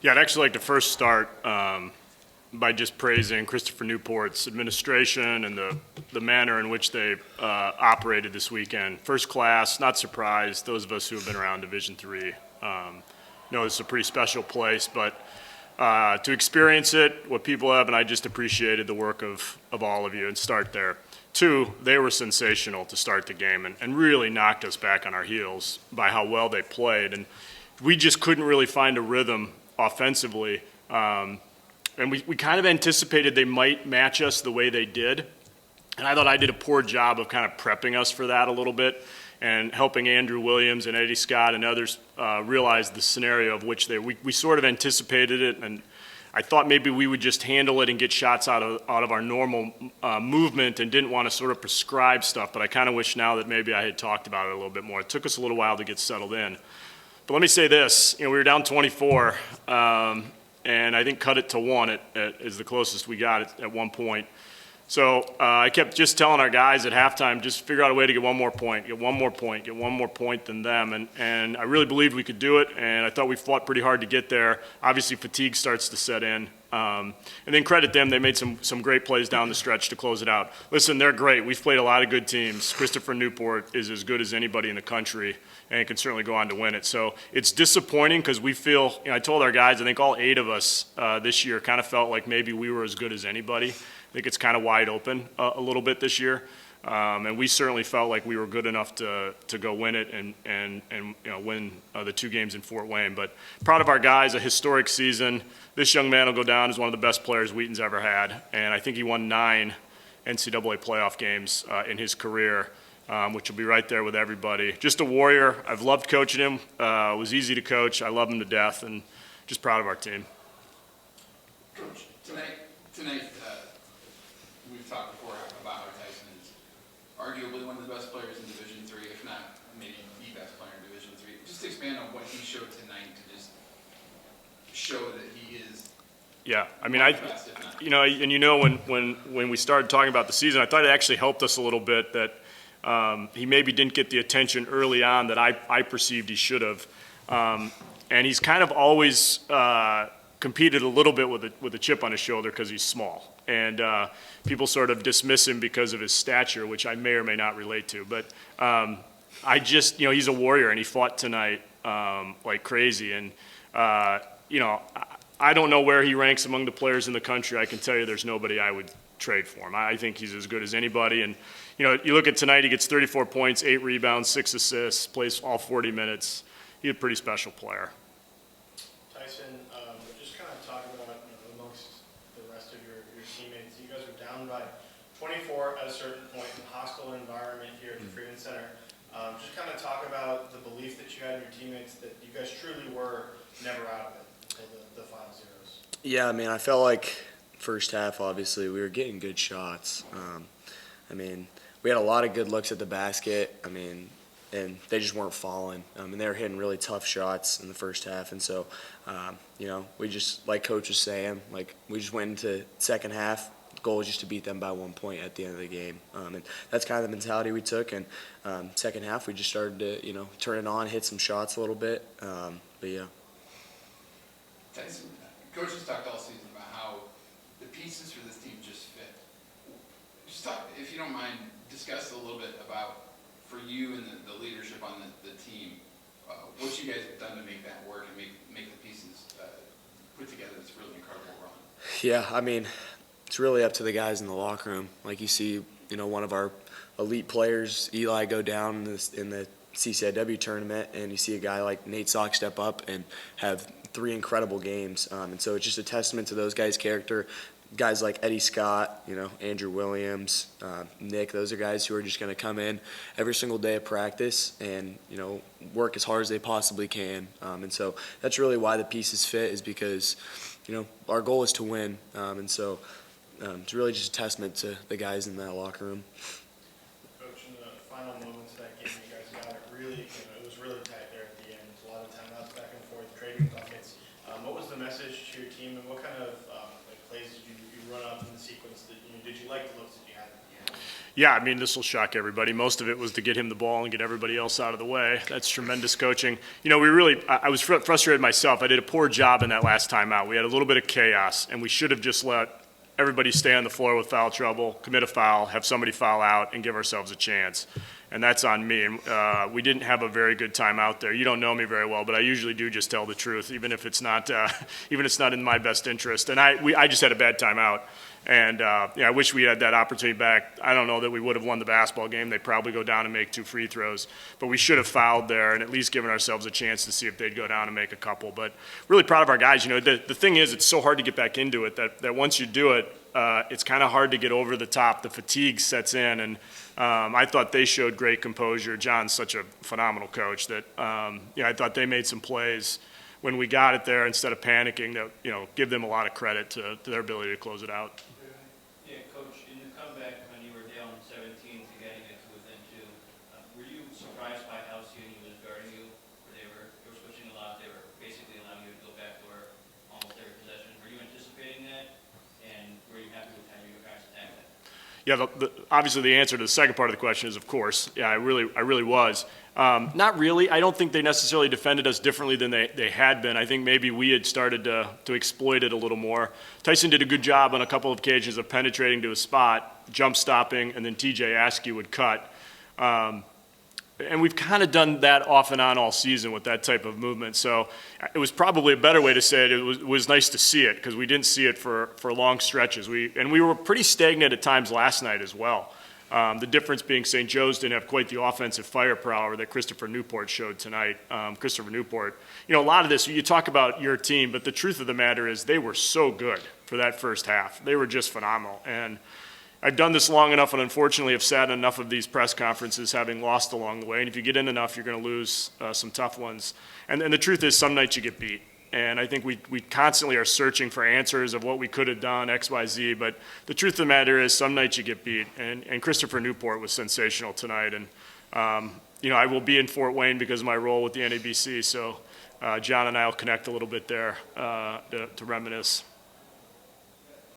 Yeah, I'd actually like to first start by just praising Christopher Newport's administration and the manner in which they operated this weekend. First class, not surprised. Those of us who have been around Division III know it's a pretty special place, but to experience it, what people have, and I just appreciated the work of all of you, and start there. Two, they were sensational to start the game and really knocked us back on our heels by how well they played. And we just couldn't really find a rhythm offensively. And we kind of anticipated they might match us the way they did. And I thought I did a poor job of kind of prepping us for that a little bit and helping Andrew Williams and Eddie Scott and others realize the scenario of which we sort of anticipated it. And I thought maybe we would just handle it and get shots out of our normal movement and didn't want to sort of prescribe stuff. But I kind of wish now that maybe I had talked about it a little bit more. It took us a little while to get settled in. But let me say this, we were down 24, and I think cut it to 1 is the closest we got at one point. So I kept just telling our guys at halftime, just figure out a way to get one more point, get one more point than them. And I really believed we could do it, and I thought we fought pretty hard to get there. Obviously, fatigue starts to set in. And then credit them, they made some great plays down the stretch to close it out. Listen, they're great. We've played a lot of good teams. Christopher Newport is as good as anybody in the country and can certainly go on to win it. So it's disappointing because we feel, I told our guys, I think all 8 of us this year kind of felt like maybe we were as good as anybody. I think it's kind of wide open a little bit this year. And we certainly felt like we were good enough to go win it and win the 2 games in Fort Wayne. But proud of our guys, a historic season. This young man will go down as one of the best players Wheaton's ever had. And I think he won 9 NCAA playoff games in his career, which will be right there with everybody. Just a warrior. I've loved coaching him. It was easy to coach. I love him to death, and just proud of our team. Coach, tonight we've talked before about how Tyson is arguably one of the best players in Division III, if not maybe the best player in Division III. Just expand on what he showed tonight to just show that he is. Yeah, I mean, best, when we started talking about the season, I thought it actually helped us a little bit that he maybe didn't get the attention early on that I perceived he should have, and he's kind of always competed a little bit with a chip on his shoulder because he's small, and people sort of dismiss him because of his stature, which I may or may not relate to. But he's a warrior, and he fought tonight like crazy, and I don't know where he ranks among the players in the country. I can tell you there's nobody I would trade for him. I think he's as good as anybody. And, you look at tonight, he gets 34 points, 8 rebounds, 6 assists, plays all 40 minutes. He's a pretty special player. Tyson, just kind of talking about amongst the rest of your teammates, you guys were down by 24 at a certain point in a hostile environment here at the Freeman Center. Just kind of talk about the belief that you had in your teammates that you guys truly were never out of it until the final zeros. Yeah, I mean, I felt like first half, obviously, we were getting good shots. We had a lot of good looks at the basket, and they just weren't falling. And they were hitting really tough shots in the first half. And so, we just, like Coach was saying, we just went into second half. The goal was just to beat them by 1 point at the end of the game. And that's kind of the mentality we took. And second half, we just started to, turn it on, hit some shots a little bit. But, yeah. Tyson, Coach has talked all season about how the pieces for this team just fit. Just talk, if you don't mind, discuss a little bit about, for you and the leadership on the team, what you guys have done to make that work and make the pieces put together this really incredible run. Yeah, it's really up to the guys in the locker room. Like you see, one of our elite players, Eli, go down in the CCIW tournament, and you see a guy like Nate Sock step up and have 3 incredible games. And so it's just a testament to those guys' character. Guys like Eddie Scott, Andrew Williams, Nick, those are guys who are just going to come in every single day of practice and, work as hard as they possibly can. And so that's really why the pieces fit, is because, our goal is to win. And so it's really just a testament to the guys in that locker room. Coach, in the final moments of that game, you guys got it really, it was really tight there at the end. A lot of timeouts back and forth, trading buckets. What was the message to your team, and what kind of plays did you run up in the sequence? Did you like the looks that you had? Yeah, I mean, this will shock everybody. Most of it was to get him the ball and get everybody else out of the way. That's tremendous coaching. You know, I was frustrated myself. I did a poor job in that last timeout. We had a little bit of chaos, and we should have just let everybody stay on the floor with foul trouble, commit a foul, have somebody foul out, and give ourselves a chance. And that's on me. We didn't have a very good time out there. You don't know me very well, but I usually do just tell the truth, even if it's not in my best interest. And I just had a bad time out. And I wish we had that opportunity back. I don't know that we would have won the basketball game. They'd probably go down and make 2 free throws. But we should have fouled there and at least given ourselves a chance to see if they'd go down and make a couple. But really proud of our guys. You know, the thing is, it's so hard to get back into it that once you do it, it's kind of hard to get over the top. The fatigue sets in, and I thought they showed great composure. John's such a phenomenal coach that I thought they made some plays when we got it there instead of panicking. That give them a lot of credit to their ability to close it out. Yeah, Coach, in the comeback when you were down 17 to getting it to within 2, were you surprised by how CNU was guarding you? They were switching a lot. They were basically allowing you to go backdoor almost every possession. Were you anticipating that? And were you happy with how you guys attacked that? Yeah, obviously the answer to the second part of the question is of course. Yeah, I really was. Not really. I don't think they necessarily defended us differently than they had been. I think maybe we had started to exploit it a little more. Tyson did a good job on a couple of occasions of penetrating to a spot, jump stopping, and then TJ Askew would cut. And we've kind of done that off and on all season with that type of movement. So it was probably a better way to say it. It was nice to see it because we didn't see it for long stretches. We were pretty stagnant at times last night as well. The difference being St. Joe's didn't have quite the offensive firepower that Christopher Newport showed tonight. Christopher Newport, a lot of this, you talk about your team, but the truth of the matter is they were so good for that first half. They were just phenomenal. And I've done this long enough and unfortunately have sat in enough of these press conferences having lost along the way. And if you get in enough, you're going to lose some tough ones. And the truth is some nights you get beat. And I think we constantly are searching for answers of what we could have done, X, Y, Z. But the truth of the matter is some nights you get beat. And Christopher Newport was sensational tonight. And, I will be in Fort Wayne because of my role with the NABC. So John and I will connect a little bit there to reminisce.